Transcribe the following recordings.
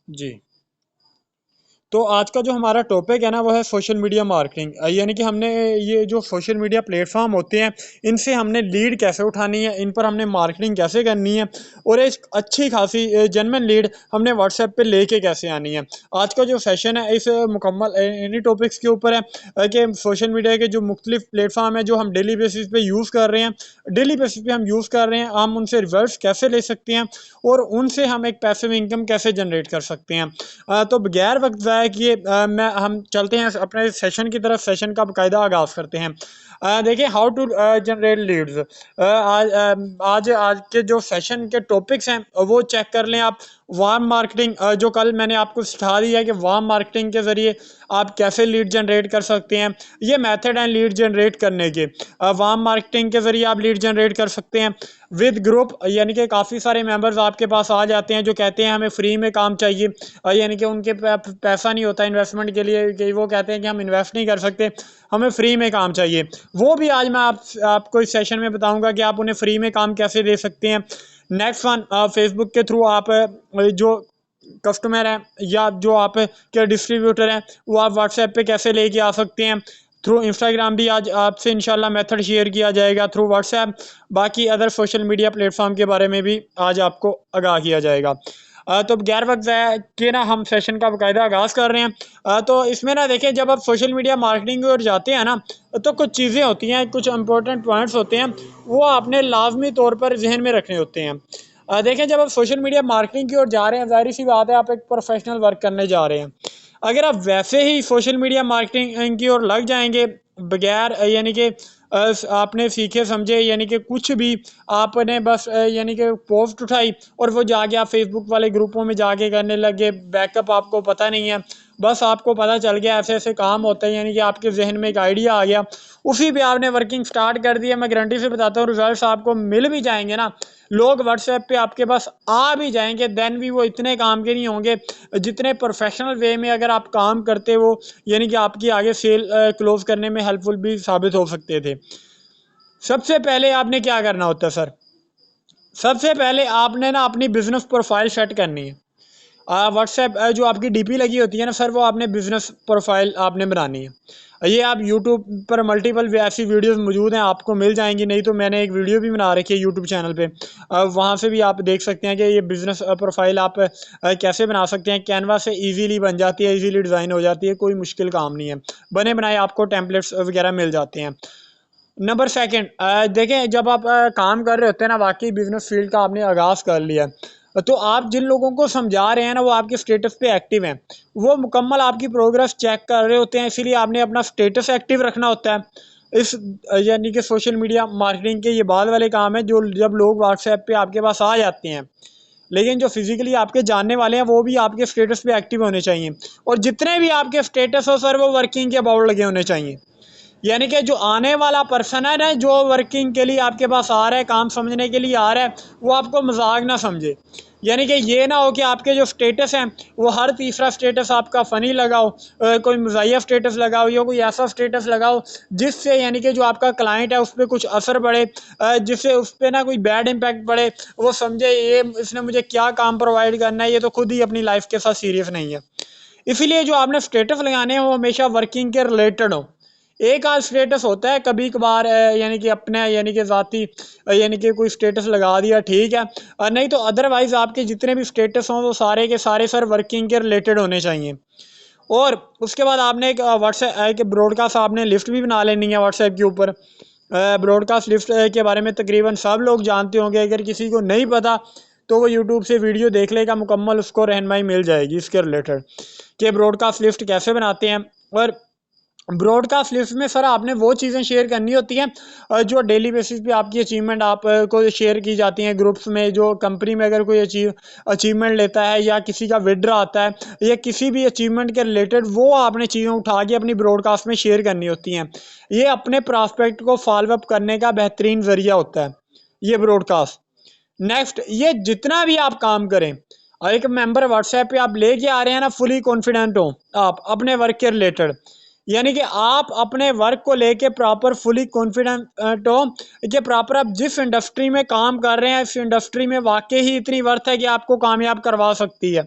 जी। तो आज का जो हमारा टॉपिक है ना वो है सोशल मीडिया मार्केटिंग, यानी कि हमने ये जो सोशल मीडिया प्लेटफॉर्म होते हैं इनसे हमने लीड कैसे उठानी है, इन पर हमने मार्केटिंग कैसे करनी है और एक अच्छी खासी जेन्युइन लीड हमने व्हाट्सएप पे लेके कैसे आनी है। आज का जो सेशन है इस मुकम्मल इन्हीं टॉपिक्स के ऊपर है कि सोशल मीडिया के जो मुख्तलिफ प्लेटफॉर्म है जो हम डेली बेसिस पे यूज़ कर रहे हैं, डेली बेसिस पे हम यूज़ कर रहे हैं, हम उनसे रिजल्ट कैसे ले सकते हैं और उनसे हम एक पैसिव इनकम कैसे जनरेट कर सकते हैं। तो बगैर वक्त ज़ाया किए मैं हम चलते हैं अपने सेशन की तरफ। सेशन का बाकायदा आगाज़ करते हैं। देखिए, हाउ टू जनरेट लीड्स। आज के जो सेशन के टॉपिक्स हैं वो चेक कर लें आप। वार्म मार्केटिंग, जो कल मैंने आपको सिखा दिया है कि वार्म मार्केटिंग के ज़रिए आप कैसे लीड जनरेट कर सकते हैं। ये मेथड हैं लीड जनरेट करने के। वार्म मार्केटिंग के ज़रिए आप लीड जनरेट कर सकते हैं विद ग्रुप, यानी कि काफ़ी सारे मेंबर्स आपके पास आ जाते हैं जो कहते हैं हमें फ्री में काम चाहिए, यानी कि उनके पैसा नहीं होता इन्वेस्टमेंट के लिए, कि वो कहते हैं कि हम इन्वेस्ट नहीं कर सकते, हमें फ्री में काम चाहिए। वो भी आज मैं आपको इस सेशन में बताऊंगा कि आप उन्हें फ्री में काम कैसे दे सकते हैं। नेक्स्ट वन, फेसबुक के थ्रू आप जो कस्टमर है या जो आप के डिस्ट्रीब्यूटर हैं वो आप व्हाट्सएप पे कैसे लेके आ सकते हैं। थ्रू इंस्टाग्राम भी आज आपसे इंशाल्लाह मेथड शेयर किया जाएगा, थ्रू व्हाट्सएप। बाकी अदर सोशल मीडिया प्लेटफॉर्म के बारे में भी आज आपको आगाह किया जाएगा। तो गैर वक्त ज़ाया किए ना हम सेशन का बाकायदा आगाज़ कर रहे हैं। तो इसमें ना देखें, जब आप सोशल मीडिया मार्केटिंग की ओर जाते हैं ना तो कुछ चीज़ें होती हैं, कुछ इंपॉर्टेंट पॉइंट्स होते हैं, वो आपने लाजमी तौर पर जहन में रखने होते हैं। देखें, जब आप सोशल मीडिया मार्केटिंग की ओर जा रहे हैं, ज़ाहिर सी बात है आप एक प्रोफेशनल वर्क करने जा रहे हैं। अगर आप वैसे ही सोशल मीडिया मार्केटिंग की ओर लग जाएंगे बगैर यानी कि आपने सीखे समझे, यानी कि कुछ भी आपने बस यानी कि पोस्ट उठाई और वो जाके आप फेसबुक वाले ग्रुपों में जाके करने लगे, बैकअप आपको पता नहीं है, बस आपको पता चल गया ऐसे ऐसे काम होते हैं, यानी कि आपके जहन में एक आइडिया आ गया, उसी पे आपने वर्किंग स्टार्ट कर दिया। मैं गारंटी से बताता हूँ रिजल्ट्स आपको मिल भी जाएंगे ना, लोग व्हाट्सएप पे आपके पास आ भी जाएंगे, देन भी वो इतने काम के नहीं होंगे जितने प्रोफेशनल वे में अगर आप काम करते हो, यानी कि आपकी आगे सेल क्लोज करने में हेल्पफुल भी साबित हो सकते थे। सबसे पहले आपने क्या करना होता है सर? सबसे पहले आपने ना अपनी बिजनेस प्रोफाइल सेट करनी है। व्हाट्सएप जो आपकी डीपी लगी होती है ना सर, वो आपने बिजनेस प्रोफाइल आपने बनानी है। ये आप यूट्यूब पर मल्टीपल ऐसी वीडियोस मौजूद हैं, आपको मिल जाएंगी, नहीं तो मैंने एक वीडियो भी बना रखी है यूट्यूब चैनल पे, वहाँ से भी आप देख सकते हैं कि ये बिजनेस प्रोफाइल आप कैसे बना सकते हैं। कैनवा से इजीली बन जाती है, इजीली डिज़ाइन हो जाती है, कोई मुश्किल काम नहीं है, बने बनाए आपको टेम्पलेट्स वगैरह मिल जाते हैं। नंबर सेकंड, देखें, जब आप काम कर रहे होते हैं ना, वाकई बिजनेस फील्ड का आपने आगाज़ कर लिया, तो आप जिन लोगों को समझा रहे हैं ना वो आपके स्टेटस पे एक्टिव हैं, वो मुकम्मल आपकी प्रोग्रेस चेक कर रहे होते हैं, इसीलिए आपने अपना स्टेटस एक्टिव रखना होता है। इस यानी कि सोशल मीडिया मार्केटिंग के ये बाद वाले काम है, जो जब लोग व्हाट्सएप पे आपके पास आ जाते हैं, लेकिन जो फिजिकली आपके जानने वाले हैं वो भी आपके स्टेटस पे एक्टिव होने चाहिए, और जितने भी आपके स्टेटस हो सर वो वर्किंग के अबाउट लगे होने चाहिए। यानी कि जो आने वाला पर्सन है ना, जो वर्किंग के लिए आपके पास आ रहा है, काम समझने के लिए आ रहा है, वो आपको मजाक ना समझे। यानी कि ये ना हो कि आपके जो स्टेटस हैं वो हर तीसरा स्टेटस आपका फ़नी लगाओ, कोई मज़ाहिया स्टेटस लगाओ या कोई ऐसा स्टेटस लगाओ जिससे यानी कि जो आपका क्लाइंट है उस पर कुछ असर पड़े, जिससे उस पर ना कोई बैड इम्पैक्ट पड़े, वो समझे ये इसने मुझे क्या काम प्रोवाइड करना है, ये तो खुद ही अपनी लाइफ के साथ सीरियस नहीं है। इसीलिए जो आपने स्टेटस लगाने हैं वो हमेशा वर्किंग के रिलेटेड हो। एक आध स्टेटस होता है कभी कभार, यानी कि अपने यानी कि ज़ाती यानी कि कोई स्टेटस लगा दिया, ठीक है, नहीं तो अदरवाइज़ आपके जितने भी स्टेटस हों वो सारे के सारे सर वर्किंग के रिलेटेड होने चाहिए। और उसके बाद आपने एक व्हाट्सएप एक ब्रॉडकास्ट आपने लिस्ट भी बना लेनी है व्हाट्सएप के ऊपर। ब्रॉडकास्ट लिस्ट के बारे में तकरीबन सब लोग जानते होंगे, अगर किसी को नहीं पता तो वो यूट्यूब से वीडियो देख लेगा, मुकम्मल उसको रहनुमाई मिल जाएगी इसके रिलेटेड कि ब्रॉडकास्ट लिस्ट कैसे बनाते हैं। और ब्रॉडकास्ट लिस्ट में सर आपने वो चीज़ें शेयर करनी होती हैं जो डेली बेसिस पे आपकी अचीवमेंट आप को शेयर की जाती हैं ग्रुप्स में। जो कंपनी में अगर कोई अचीवमेंट लेता है या किसी का विड्रा आता है या किसी भी अचीवमेंट के रिलेटेड, वो आपने चीज़ें उठा के अपनी ब्रॉडकास्ट में शेयर करनी होती हैं। ये अपने प्रॉस्पेक्ट को फॉलो अप करने का बेहतरीन जरिया होता है ये ब्रॉडकास्ट। नेक्स्ट, ये जितना भी आप काम करें, एक मेंबर व्हाट्सएप पे आप लेके आ रहे हैं ना, फुली कॉन्फिडेंट हो आप अपने वर्क के रिलेटेड, यानी कि आप अपने वर्क को लेके प्रॉपर फुली कॉन्फिडेंट हो कि प्रॉपर आप जिस इंडस्ट्री में काम कर रहे हैं इस इंडस्ट्री में वाकई ही इतनी वर्थ है कि आपको कामयाब करवा सकती है।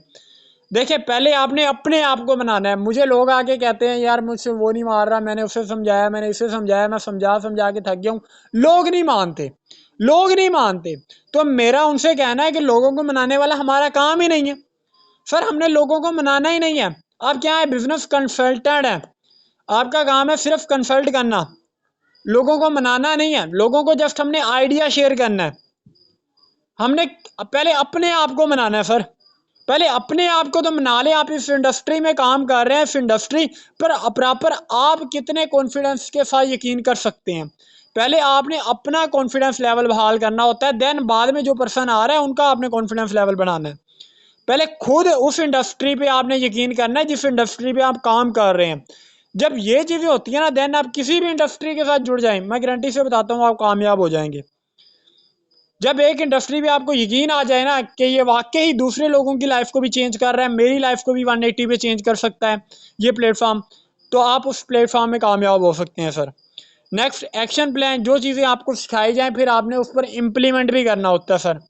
देखिए पहले आपने अपने आप को बनाना है। मुझे लोग आके कहते हैं यार मुझसे वो नहीं मार रहा, मैंने उसे समझाया, मैंने इसे समझाया, मैं समझा समझा के थक गया हूँ, लोग नहीं मानते, लोग नहीं मानते। तो मेरा उनसे कहना है कि लोगों को मनाने वाला हमारा काम ही नहीं है सर, हमने लोगों को मनाना ही नहीं है। आप क्या है, बिजनेस कंसल्टेंट है, आपका काम है सिर्फ कंसल्ट करना, लोगों को मनाना नहीं है। लोगों को जस्ट हमने आइडिया शेयर करना है। हमने पहले अपने आप को मनाना है सर, पहले अपने आप को तो मना ले। आप इस इंडस्ट्री में काम कर रहे हैं, इस इंडस्ट्री पर प्रॉपर आप कितने कॉन्फिडेंस के साथ यकीन कर सकते हैं, पहले आपने अपना कॉन्फिडेंस लेवल बहाल करना होता है। देन बाद में जो पर्सन आ रहा है उनका आपने कॉन्फिडेंस लेवल बढ़ाना है। पहले खुद उस इंडस्ट्री पे आपने यकीन करना है जिस इंडस्ट्री पे आप काम कर रहे हैं। जब ये चीजें होती है ना, देन आप किसी भी इंडस्ट्री के साथ जुड़ जाएं, मैं गारंटी से बताता हूँ आप कामयाब हो जाएंगे। जब एक इंडस्ट्री पे आपको यकीन आ जाए ना कि ये वाकई ही दूसरे लोगों की लाइफ को भी चेंज कर रहा है, मेरी लाइफ को भी 180 पे चेंज कर सकता है ये प्लेटफॉर्म, तो आप उस प्लेटफॉर्म में कामयाब हो सकते हैं सर। नेक्स्ट, एक्शन प्लान, जो चीज़ें आपको सिखाई जाए फिर आपने उस पर इम्प्लीमेंट भी करना होता है सर।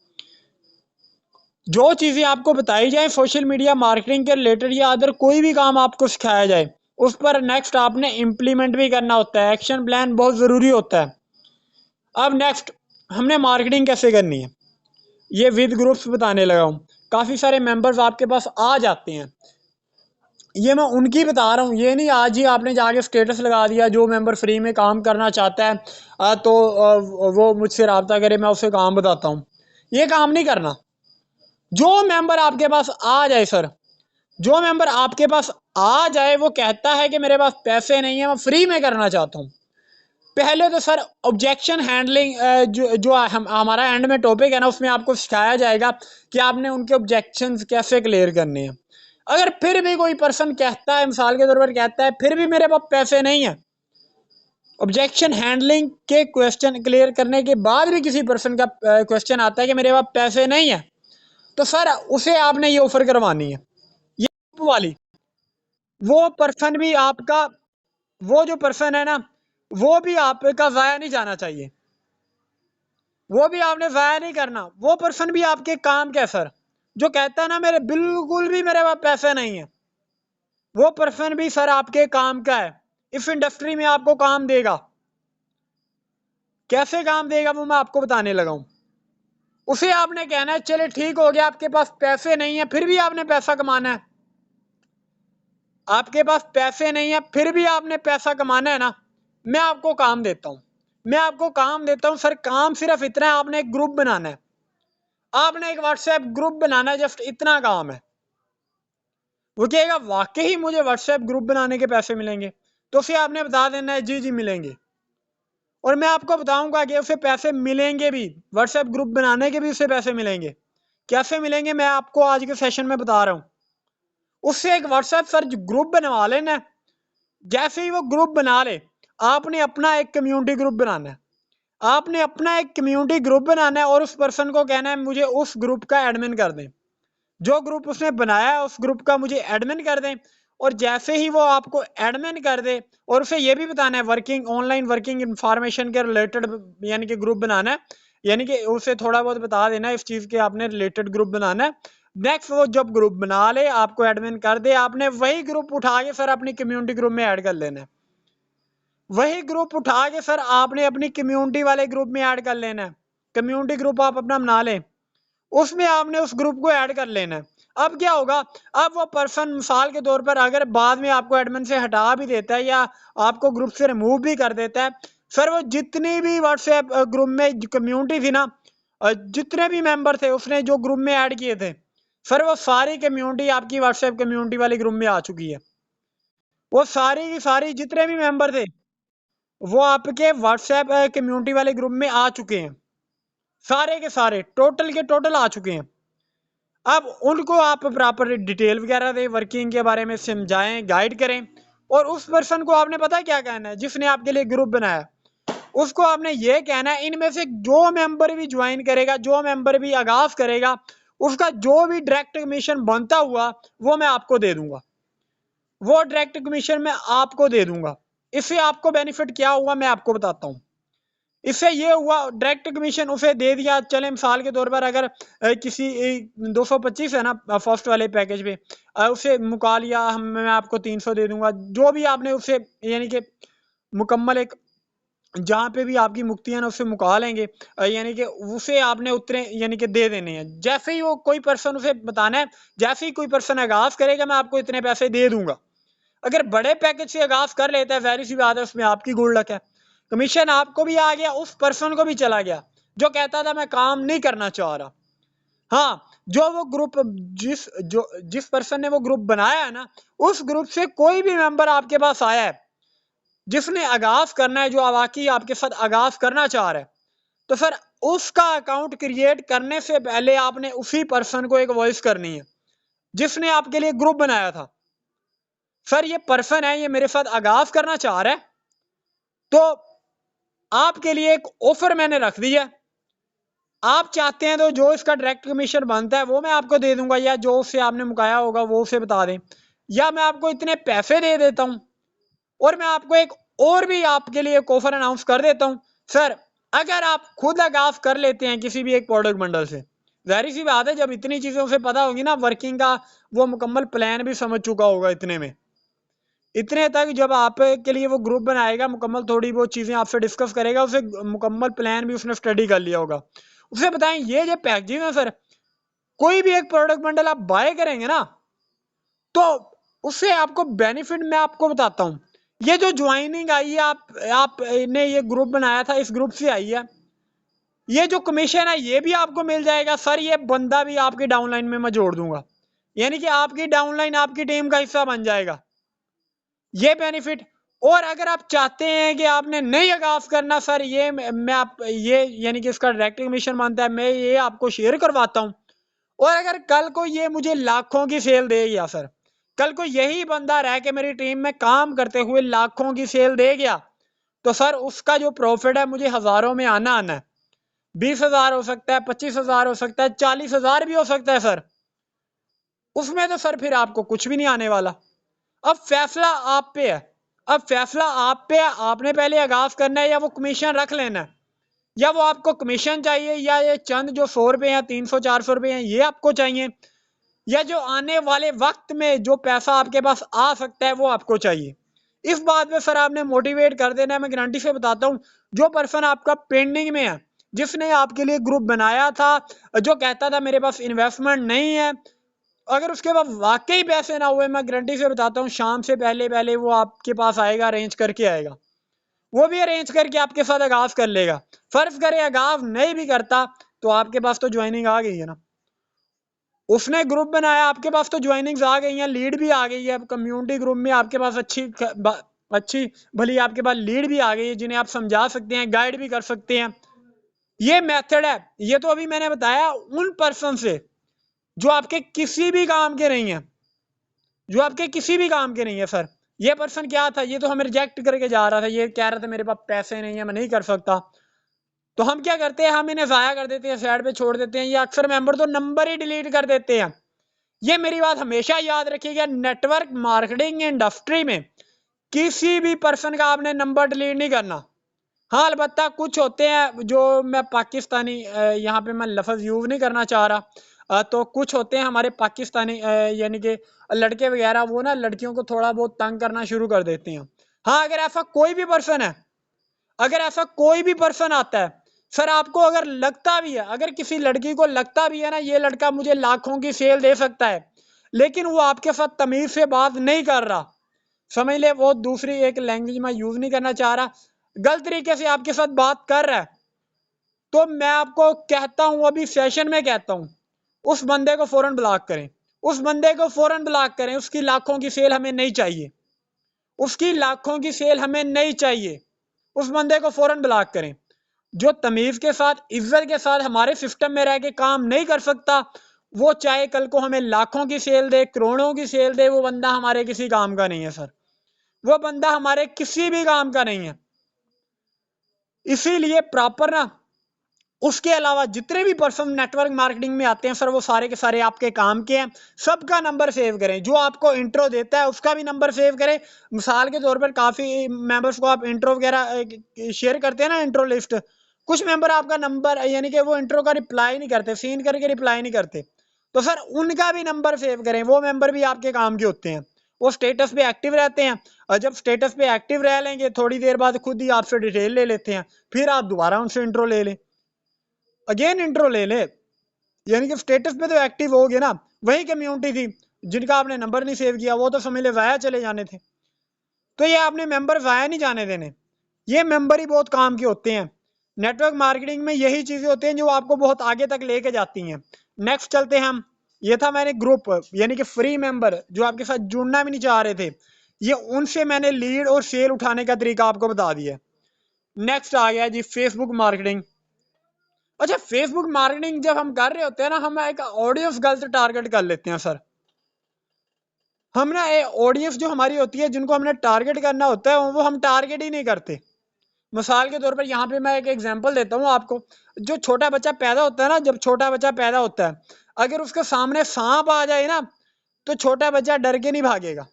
जो चीज़ें आपको बताई जाए सोशल मीडिया मार्केटिंग के रिलेटेड या अदर कोई भी काम आपको सिखाया जाए उस पर नेक्स्ट आपने इम्प्लीमेंट भी करना होता है। एक्शन प्लान बहुत ज़रूरी होता है। अब नेक्स्ट, हमने मार्केटिंग कैसे करनी है ये विद ग्रुप्स बताने लगा हूँ। काफ़ी सारे मेंबर्स आपके पास आ जाते हैं, ये मैं उनकी बता रहा हूँ, ये नहीं आज ही आपने जाके स्टेटस लगा दिया जो मेंबर फ्री में काम करना चाहता है वो मुझसे रब्ता करे, मैं उसे काम बताता हूँ। ये काम नहीं करना। जो मेंबर आपके पास आ जाए सर, जो मेंबर आपके पास आ जाए वो कहता है कि मेरे पास पैसे नहीं है, मैं फ्री में करना चाहता हूँ, पहले तो सर ऑब्जेक्शन हैंडलिंग जो हमारा एंड में टॉपिक है ना उसमें आपको सिखाया जाएगा कि आपने उनके ऑब्जेक्शंस कैसे क्लियर करने हैं। अगर फिर भी कोई पर्सन कहता है, मिसाल के तौर पर कहता है फिर भी मेरे पास पैसे नहीं है, ऑब्जेक्शन हैंडलिंग के क्वेश्चन क्लियर करने के बाद भी किसी पर्सन का क्वेश्चन आता है कि मेरे पास पैसे नहीं है, तो सर उसे आपने ये ऑफर करवानी है, ये वाली। वो पर्सन भी आपका, वो जो पर्सन है ना वो भी आपका ज़ाया नहीं जाना चाहिए, वो भी आपने ज़ाया नहीं करना। वो पर्सन भी आपके काम का है सर, जो कहता है ना मेरे बिल्कुल भी मेरे पास पैसे नहीं है, वो पर्सन भी सर आपके काम का है, इस इंडस्ट्री में आपको काम देगा। कैसे काम देगा वो मैं आपको बताने लगा हूं। उसे आपने कहना है चले ठीक हो गया आपके पास पैसे नहीं है फिर भी आपने पैसा कमाना है, आपके पास पैसे नहीं है फिर भी आपने पैसा कमाना है ना, मैं आपको काम देता हूं, मैं आपको काम देता हूं सर। काम सिर्फ इतना है, आपने एक ग्रुप बनाना है, आपने एक व्हाट्सएप ग्रुप बनाना है, जस्ट इतना काम है। वो कहेगा वाकई ही मुझे व्हाट्सएप ग्रुप बनाने के पैसे मिलेंगे, तो फिर आपने बता देना है जी जी मिलेंगे, और मैं आपको बताऊंगा कि उसे पैसे मिलेंगे भी, व्हाट्सएप ग्रुप बनाने के भी उसे पैसे मिलेंगे। कैसे मिलेंगे मैं आपको आज के सेशन में बता रहा हूँ। उससे एक व्हाट्सएप सर ग्रुप बनवा लेना, जैसे ही वो ग्रुप बना ले आपने अपना एक कम्युनिटी ग्रुप बनाना है, आपने अपना एक कम्युनिटी ग्रुप बनाना है और उस पर्सन को कहना है मुझे उस ग्रुप का एडमिन कर दें, जो ग्रुप उसने बनाया है उस ग्रुप का मुझे एडमिन कर दें। और जैसे ही वो आपको एडमिन कर दे, और उसे ये भी बताना है वर्किंग ऑनलाइन वर्किंग इंफॉर्मेशन के रिलेटेड, यानी कि ग्रुप बनाना है, यानी कि उसे थोड़ा बहुत बता देना इस चीज़ के आपने रिलेटेड ग्रुप बनाना है। नेक्स्ट, वो जब ग्रुप बना ले आपको एडमिन कर दे, आपने वही ग्रुप उठा के सर अपनी कम्युनिटी ग्रुप में ऐड कर लेना है, वही ग्रुप उठा के सर आपने अपनी कम्युनिटी वाले ग्रुप में ऐड कर लेना है। कम्युनिटी ग्रुप आप अपना बना लें, उसमें आपने उस ग्रुप को ऐड कर लेना है। अब क्या होगा, अब वो पर्सन मिसाल के तौर पर अगर बाद में आपको एडमिन से हटा भी देता है या आपको ग्रुप से रिमूव भी कर देता है, फिर वो जितनी भी व्हाट्सएप ग्रुप में कम्युनिटी थी ना, जितने भी मेंबर थे उसने जो ग्रुप में ऐड किए थे, फिर वो सारी कम्युनिटी आपकी व्हाट्सएप कम्युनिटी वाले ग्रुप में आ चुकी है। वो सारी की सारी जितने भी मेंबर थे वो आपके व्हाट्सएप कम्युनिटी वाले ग्रुप में आ चुके हैं, सारे के सारे टोटल के टोटल आ चुके हैं। अब उनको आप प्रॉपर डिटेल वगैरह दें, वर्किंग के बारे में समझाएं, गाइड करें, और उस पर्सन को आपने पता क्या कहना है जिसने आपके लिए ग्रुप बनाया, उसको आपने ये कहना है इनमें से जो मेंबर भी ज्वाइन करेगा, जो मेंबर भी आगाज करेगा, उसका जो भी डायरेक्ट कमीशन बनता हुआ वो मैं आपको दे दूंगा, वो डायरेक्ट कमीशन मैं आपको दे दूंगा। इससे आपको बेनिफिट क्या हुआ मैं आपको बताता हूँ। इससे ये हुआ डायरेक्ट कमीशन उसे दे दिया। चले मिसाल के तौर पर अगर किसी 225 है ना फर्स्ट वाले पैकेज पे, उसे मुका लिया, हम मैं आपको 300 दे दूंगा, जो भी आपने उसे यानी कि मुकम्मल एक जहाँ पे भी आपकी मुक्ति है ना उससे मुका लेंगे, यानी कि उसे आपने उतने यानी कि दे देने हैं। जैसे ही वो कोई पर्सन उसे बताना है, जैसे ही कोई पर्सन आगाज करेगा मैं आपको इतने पैसे दे दूंगा, अगर बड़े पैकेज से आगाज कर लेता है जाहिर सी बात है उसमें आपकी गुड लक है, कमीशन आपको भी आ गया, उस पर्सन को भी चला गया जो कहता था मैं काम नहीं करना चाह रहा। हाँ, जो वो ग्रुप जिस पर्सन ने वो ग्रुप बनाया है ना, उस ग्रुप से कोई भी मेंबर आपके पास आया है जिसने आगाज करना है, जो वाकई आपके साथ आगाज करना चाह रहा है, तो सर उसका अकाउंट क्रिएट करने से पहले आपने उसी पर्सन को एक वॉइस करनी है जिसने आपके लिए ग्रुप बनाया था। सर ये पर्सन है, ये मेरे साथ आगाज करना चाह रहा है, तो आपके लिए एक ऑफर मैंने रख दिया है। आप चाहते हैं तो जो इसका डायरेक्ट कमीशन बनता है वो मैं आपको दे दूंगा, या जो उससे आपने मुकाया होगा वो उसे बता दें, या मैं आपको इतने पैसे दे देता हूं। और मैं आपको एक और भी आपके लिए एक ऑफर अनाउंस कर देता हूं। सर अगर आप खुद आगाज कर लेते हैं किसी भी एक प्रोडक्ट बंडल से, जाहिर सी बात है जब इतनी चीजों से पता होगी ना, वर्किंग का वो मुकम्मल प्लान भी समझ चुका होगा इतने में, इतने तक जब आपके लिए वो ग्रुप बनाएगा, मुकम्मल थोड़ी बहुत चीजें आपसे डिस्कस करेगा, उसे मुकम्मल प्लान भी उसने स्टडी कर लिया होगा। उसे बताएं ये जो पैकेजिंग है सर, कोई भी एक प्रोडक्ट बंडल आप बाय करेंगे ना, तो उससे आपको बेनिफिट मैं आपको बताता हूँ। ये जो ज्वाइनिंग आई है, आपने ये ग्रुप बनाया था, इस ग्रुप से आई है, ये जो कमीशन है ये भी आपको मिल जाएगा सर। ये बंदा भी आपकी डाउनलाइन में मैं जोड़ दूंगा, यानी कि आपकी डाउनलाइन आपकी टीम का हिस्सा बन जाएगा, ये बेनिफिट। और अगर आप चाहते हैं कि आपने नहीं आगाज करना सर, ये मैं आप ये यानी कि इसका डायरेक्ट कमीशन बनता है, मैं ये आपको शेयर करवाता हूँ। और अगर कल को ये मुझे लाखों की सेल दे गया सर, कल को यही बंदा रह के मेरी टीम में काम करते हुए लाखों की सेल दे गया, तो सर उसका जो प्रॉफिट है मुझे हजारों में आना आना है। 20,000 हो सकता है, 25,000 हो सकता है, 40,000 भी हो सकता है सर, उसमें तो सर फिर आपको कुछ भी नहीं आने वाला। अब फैसला आप पे है, अब फैसला आप पे है, आपने पहले आगाज करना है या वो कमीशन रख लेना है, या वो आपको कमीशन चाहिए, या ये चंद जो 100 रुपए या 300-400 रुपए हैं ये आपको चाहिए, या जो आने वाले वक्त में जो पैसा आपके पास आ सकता है वो आपको चाहिए। इस बात में सर आपने मोटिवेट कर देना है। मैं गारंटी से बताता हूँ, जो पर्सन आपका पेंडिंग में है, जिसने आपके लिए ग्रुप बनाया था, जो कहता था मेरे पास इन्वेस्टमेंट नहीं है, अगर उसके पास वाकई पैसे ना हुए, मैं गारंटी से बताता हूँ शाम से पहले पहले वो आपके पास आएगा, अरेंज करके आएगा, वो भी अरेंज करके आपके साथ आगाज कर लेगा। फर्ज करे आगाज नहीं भी करता तो आपके पास तो ज्वाइनिंग आ गई है ना, उसने ग्रुप बनाया, आपके पास तो ज्वाइनिंग्स आ गई हैं, लीड भी आ गई है, कम्युनिटी ग्रुप में आपके पास अच्छी भली आपके पास लीड भी आ गई है, जिन्हें आप समझा सकते हैं, गाइड भी कर सकते हैं। ये मेथड है, ये तो अभी मैंने बताया उन पर्सन से जो आपके किसी भी काम के नहीं है, जो आपके किसी भी काम के नहीं है सर। ये पर्सन क्या था, ये तो हमें रिजेक्ट करके जा रहा था, ये कह रहा था मेरे पास पैसे नहीं है, मैं नहीं कर सकता। तो हम क्या करते हैं, हम इन्हें जाया कर देते हैं, साइड पे छोड़ देते हैं, या अक्सर मेंबर तो नंबर ही डिलीट कर देते हैं। ये मेरी बात हमेशा याद रखिएगा, नेटवर्क मार्केटिंग इंडस्ट्री में किसी भी पर्सन का आपने नंबर डिलीट नहीं करना। हाँ अलबत्ता कुछ होते हैं जो, मैं पाकिस्तानी यहाँ पे मैं लफ्ज़ यूज़ नहीं करना चाह रहा, तो कुछ होते हैं हमारे पाकिस्तानी यानी कि लड़के वगैरह, वो ना लड़कियों को थोड़ा बहुत तंग करना शुरू कर देते हैं। हाँ अगर ऐसा कोई भी पर्सन है, अगर ऐसा कोई भी पर्सन आता है सर, आपको अगर लगता भी है, अगर किसी लड़की को लगता भी है ना ये लड़का मुझे लाखों की सेल दे सकता है, लेकिन वो आपके साथ तमीज से बात नहीं कर रहा, समझ ले वो दूसरी एक लैंग्वेज में यूज नहीं करना चाह रहा, गलत तरीके से आपके साथ बात कर रहा है, तो मैं आपको कहता हूं, अभी सेशन में कहता हूं, उस बंदे को फौरन ब्लॉक करें, उस बंदे को फौरन ब्लॉक करें, उसकी लाखों की सेल हमें नहीं चाहिए, उसकी लाखों की सेल हमें नहीं चाहिए, उस बंदे को फौरन ब्लॉक करें। जो तमीज के साथ इज्जत के साथ हमारे सिस्टम में रह के काम नहीं कर सकता, वो चाहे कल को हमें लाखों की सेल दे, करोड़ों की सेल दे, वो बंदा हमारे किसी काम का नहीं है सर, वो बंदा हमारे किसी भी काम का नहीं है। इसीलिए प्रॉपर ना उसके अलावा जितने भी पर्सन नेटवर्क मार्केटिंग में आते हैं सर, वो सारे के सारे आपके काम के हैं। सबका नंबर सेव करें, जो आपको इंट्रो देता है उसका भी नंबर सेव करें। मिसाल के तौर पर काफ़ी मेंबर्स को आप इंट्रो वगैरह शेयर करते हैं ना, इंट्रो लिस्ट, कुछ मेंबर आपका नंबर यानी कि वो इंट्रो का रिप्लाई नहीं करते, सीन करके रिप्लाई नहीं करते, तो सर उनका भी नंबर सेव करें। वो मेंबर भी आपके काम के होते हैं, वो स्टेटस पे एक्टिव रहते हैं, और जब स्टेटस पे एक्टिव रह लेंगे थोड़ी देर बाद खुद ही आपसे डिटेल ले लेते हैं, फिर आप दोबारा उनसे इंट्रो ले लें, अगेन इंट्रो ले ले। यानी कि स्टेटस पे तो एक्टिव हो गए ना, वही कम्युनिटी थी, जिनका आपने नंबर नहीं सेव किया वो तो समझ ले वाया चले जाने थे। तो ये आपने मेंबर वाया नहीं जाने देने, ये मेंबर ही बहुत काम के होते हैं। नेटवर्क मार्केटिंग में यही चीजें होती हैं जो आपको बहुत आगे तक लेके जाती हैं। नेक्स्ट चलते हैं हम। ये था मैंने ग्रुप यानी कि फ्री मेंबर जो आपके साथ जुड़ना भी नहीं चाह रहे थे, ये उनसे मैंने लीड और सेल उठाने का तरीका आपको बता दिया। नेक्स्ट आ गया जी फेसबुक मार्केटिंग। अच्छा, फेसबुक मार्केटिंग जब हम कर रहे होते हैं ना, हम एक ऑडियंस गलत टारगेट कर लेते हैं सर। हम ना ऑडियंस जो हमारी होती है जिनको हमने टारगेट करना होता है वो हम टारगेट ही नहीं करते। मिसाल के तौर पर यहाँ पे मैं एक एग्जांपल देता हूँ आपको। जो छोटा बच्चा पैदा होता है ना, जब छोटा बच्चा पैदा होता है, अगर उसके सामने सांप आ जाए ना, तो छोटा बच्चा डर के नहीं भागेगा।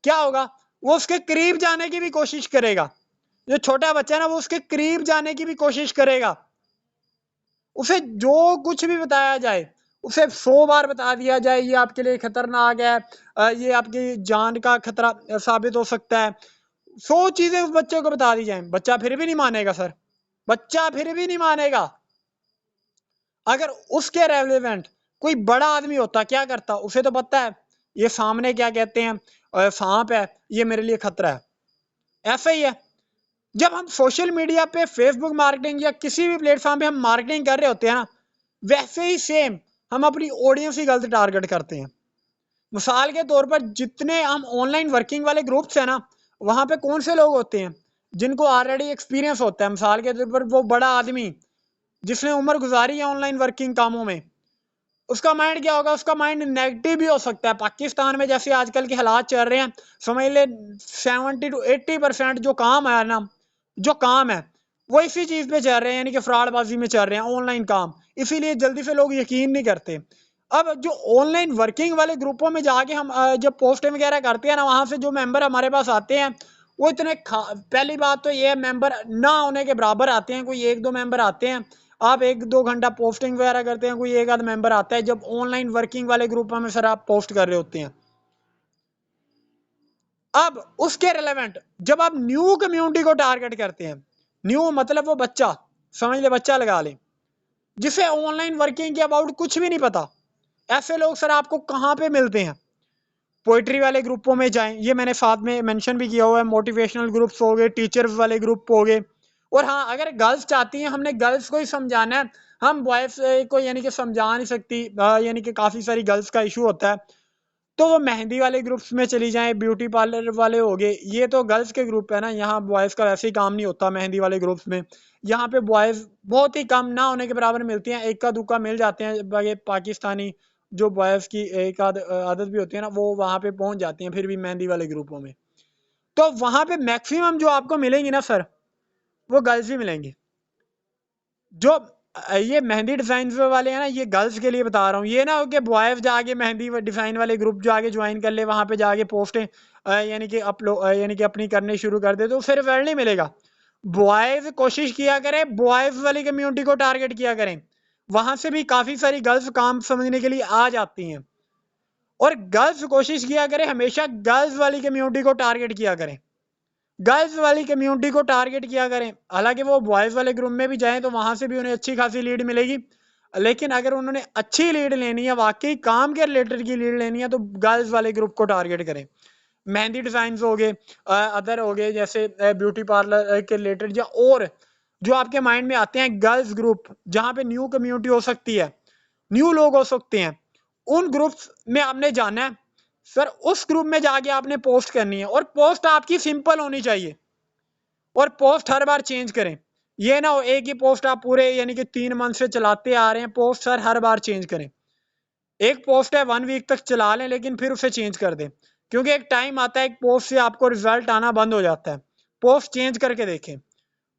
क्या होगा, वो उसके करीब जाने की भी कोशिश करेगा। जो छोटा बच्चा है ना, वो उसके करीब जाने की भी कोशिश करेगा। उसे जो कुछ भी बताया जाए, उसे 100 बार बता दिया जाए ये आपके लिए खतरनाक है, ये आपकी जान का खतरा साबित हो सकता है, 100 चीजें उस बच्चे को बता दी जाए, बच्चा फिर भी नहीं मानेगा सर, बच्चा फिर भी नहीं मानेगा। अगर उसके रेलेवेंट कोई बड़ा आदमी होता, क्या करता, उसे तो पता है ये सामने क्या कहते हैं, सांप है, ये मेरे लिए खतरा है। ऐसा ही है, जब हम सोशल मीडिया पे फेसबुक मार्केटिंग या किसी भी प्लेटफॉर्म पे हम मार्केटिंग कर रहे होते हैं ना, वैसे ही सेम हम अपनी ऑडियंस ही गलत टारगेट करते हैं। मिसाल के तौर पर जितने हम ऑनलाइन वर्किंग वाले ग्रुप्स हैं ना, वहां पे कौन से लोग होते हैं जिनको ऑलरेडी एक्सपीरियंस होता है। मिसाल के तौर पर वो बड़ा आदमी जिसने उम्र गुजारी है ऑनलाइन वर्किंग कामों में, उसका माइंड क्या होगा, उसका माइंड नेगेटिव भी हो सकता है। पाकिस्तान में जैसे आजकल के हालात चल रहे हैं, समझ ले 70 to 80% जो काम है ना, जो काम है वो इसी चीज पे चल रहे हैं, यानी कि फ्रॉडबाजी में चल रहे हैं, ऑनलाइन काम, इसीलिए जल्दी से लोग यकीन नहीं करते। अब जो ऑनलाइन वर्किंग वाले ग्रुपों में जाके हम जब पोस्टें वगैरह करते हैं ना, वहां से जो मेंबर हमारे पास आते हैं वो इतने पहली बात तो ये है, मेंबर ना होने के बराबर आते हैं। कोई एक दो मेंबर आते हैं, आप 1-2 घंटा पोस्टिंग वगैरह करते हैं, कोई एक आध मेंबर आता है। जब ऑनलाइन वर्किंग वाले ग्रुपों में सर आप पोस्ट कर रहे होते हैं, अब उसके रिलेवेंट जब आप न्यू कम्युनिटी को टारगेट करते हैं, न्यू मतलब वो बच्चा, समझ ले बच्चा लगा ले, जिसे ऑनलाइन वर्किंग के अबाउट कुछ भी नहीं पता, ऐसे लोग सर आपको कहाँ पे मिलते हैं, पोइट्री वाले ग्रुपों में जाएं, ये मैंने साथ में मेंशन भी किया हुआ है। मोटिवेशनल ग्रुप्स हो गए, टीचर्स वाले ग्रुप हो गए। और हाँ, अगर गर्ल्स चाहती हैं, हमने गर्ल्स को ही समझाना है, हम बॉयज को यानी कि समझा नहीं सकती, यानी कि काफ़ी सारी गर्ल्स का इशू होता है, तो वो मेहंदी वाले ग्रुप्स में चली जाएं, ब्यूटी पार्लर वाले हो गए, ये तो गर्ल्स के ग्रुप है ना, यहाँ बॉयज़ का वैसे ही काम नहीं होता मेहंदी वाले ग्रुप्स में। यहाँ पे बॉयज़ बहुत ही कम, ना होने के बराबर मिलती हैं, इक्का दुक्का मिल जाते हैं। ये पाकिस्तानी जो बॉयज़ की एक आदत भी होती है ना, वो वहाँ पे पहुँच जाती हैं फिर भी मेहंदी वाले ग्रुपों में। तो वहाँ पे मैक्सिमम जो आपको मिलेंगी ना सर, वो गर्ल्स ही मिलेंगी। जो ये मेहंदी डिजाइन वाले हैं ना, ये गर्ल्स के लिए बता रहा हूँ। ये ना हो कि बॉयज जाके मेहंदी डिजाइन वाले ग्रुप जाके ज्वाइन कर ले, वहां पे जाके पोस्टें यानी कि अपलोड यानी कि अपनी करनी शुरू कर दे, तो फिर रिजल्ट नहीं मिलेगा। बॉयज कोशिश किया करें, बॉयज वाली कम्युनिटी को टारगेट किया करें, वहां से भी काफी सारी गर्ल्स काम समझने के लिए आ जाती हैं। और गर्ल्स कोशिश किया करें, हमेशा गर्ल्स वाली कम्युनिटी को टारगेट किया करें, गर्ल्स वाली कम्युनिटी को टारगेट किया करें। हालांकि वो बॉयज़ वाले ग्रुप में भी जाएं तो वहां से भी उन्हें अच्छी खासी लीड मिलेगी, लेकिन अगर उन्होंने अच्छी लीड लेनी है, वाकई काम के रिलेटेड की लीड लेनी है, तो गर्ल्स वाले ग्रुप को टारगेट करें। मेहंदी डिजाइन हो गए, अदर हो गए जैसे ब्यूटी पार्लर के रिलेटेड, या और जो आपके माइंड में आते हैं गर्ल्स ग्रुप, जहाँ पे न्यू कम्युनिटी हो सकती है, न्यू लोग हो सकते हैं, उन ग्रुप्स में आपने जाना है सर। उस ग्रुप में जाके आपने पोस्ट करनी है, और पोस्ट आपकी सिंपल होनी चाहिए, और पोस्ट हर बार चेंज करें। ये ना हो एक ही पोस्ट आप पूरे यानी कि 3 मंथ से चलाते आ रहे हैं, पोस्ट सर हर बार चेंज करें। एक पोस्ट है 1 वीक तक चला लें, लेकिन फिर उसे चेंज कर दें, क्योंकि एक टाइम आता है एक पोस्ट से आपको रिजल्ट आना बंद हो जाता है। पोस्ट चेंज करके देखें,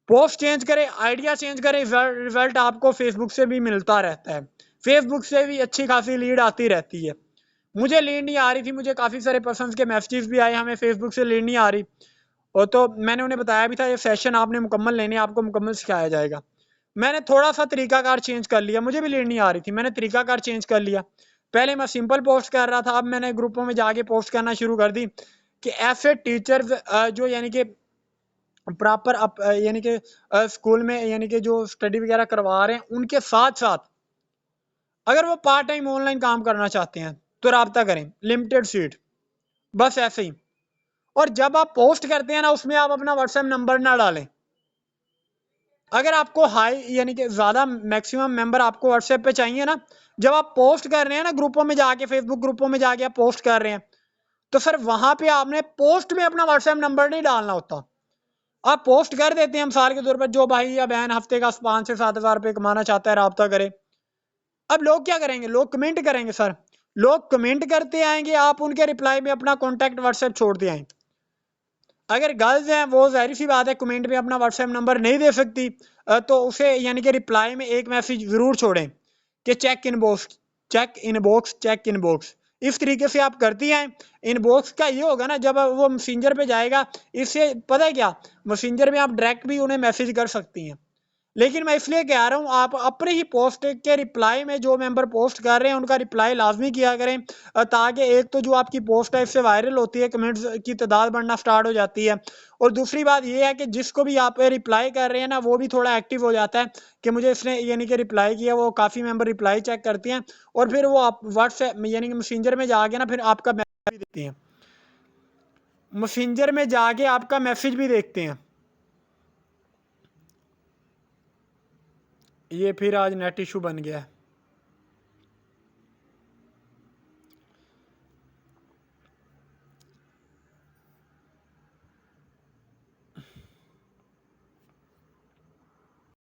पोस्ट चेंज करें, आइडिया चेंज करें, रिजल्ट आपको फेसबुक से भी मिलता रहता है। फेसबुक से भी अच्छी खासी लीड आती रहती है। मुझे लीड नहीं आ रही थी, मुझे काफ़ी सारे पर्सन्स के मैसेजेस भी आए, हमें फेसबुक से लीड नहीं आ रही। और तो मैंने उन्हें बताया भी था ये सेशन आपने मुकम्मल लेने, आपको मुकम्मल सिखाया जाएगा। मैंने थोड़ा सा तरीकाकार चेंज कर लिया, मुझे भी लीड नहीं आ रही थी, मैंने तरीकाकार चेंज कर लिया। पहले मैं सिंपल पोस्ट कर रहा था, अब मैंने ग्रुपों में जाके पोस्ट करना शुरू कर दी कि ऐसे टीचर्स जो यानी कि प्रॉपर यानी कि स्कूल में यानी कि जो स्टडी वगैरह करवा रहे हैं उनके साथ साथ अगर वो पार्ट टाइम ऑनलाइन काम करना चाहते हैं तो राब्ता करें, लिमिटेड सीट, बस ऐसे ही। और जब आप पोस्ट करते हैं ना, उसमें आप अपना व्हाट्सएप नंबर ना डालें। अगर आपको हाई यानी कि ज़्यादा मैक्सिमम मेंबर आपको व्हाट्सएप पे चाहिए ना, जब आप पोस्ट कर रहे हैं ना ग्रुपों में जाके, फेसबुक ग्रुपों में जाके आप पोस्ट कर रहे हैं, तो फिर वहां पे आपने पोस्ट में अपना व्हाट्सएप नंबर नहीं डालना होता। आप पोस्ट कर देते हैं मिसाल के तौर पर, जो भाई या बहन हफ्ते का 5 से 7 हज़ार रुपये कमाना चाहता है राब्ता करे। अब लोग क्या करेंगे, लोग कमेंट करेंगे सर, लोग कमेंट करते आएंगे, आप उनके रिप्लाई में अपना कॉन्टैक्ट व्हाट्सएप छोड़ते आए। अगर गर्ल्स हैं वो जाहिर सी बात है कमेंट में अपना व्हाट्सएप नंबर नहीं दे सकती, तो उसे यानी कि रिप्लाई में एक मैसेज ज़रूर छोड़ें कि check inbox, check inbox, check inbox. इस तरीके से आप करती हैं। इनबॉक्स का ये होगा ना, जब वो मैसेंजर पे जाएगा, इससे पता है क्या, मैसेंजर में आप डायरेक्ट भी उन्हें मैसेज कर सकती हैं। लेकिन मैं इसलिए कह रहा हूँ आप अपने ही पोस्ट के रिप्लाई में जो मेंबर पोस्ट कर रहे हैं उनका रिप्लाई लाजमी किया करें, ताकि एक तो जो आपकी पोस्ट है इससे वायरल होती है, कमेंट्स की तादाद बढ़ना स्टार्ट हो जाती है। और दूसरी बात ये है कि जिसको भी आप रिप्लाई कर रहे हैं ना, वो भी थोड़ा एक्टिव हो जाता है कि मुझे इसने यानी कि रिप्लाई किया। वो काफ़ी मेंबर रिप्लाई चेक करते हैं और फिर वो आप व्हाट्सएप यानी कि मैसेंजर में जाके ना फिर आपका मैसेज भी देखते हैं, मैसेंजर में जाके आपका मैसेज भी देखते हैं। ये फिर आज नेट इशू बन गया है।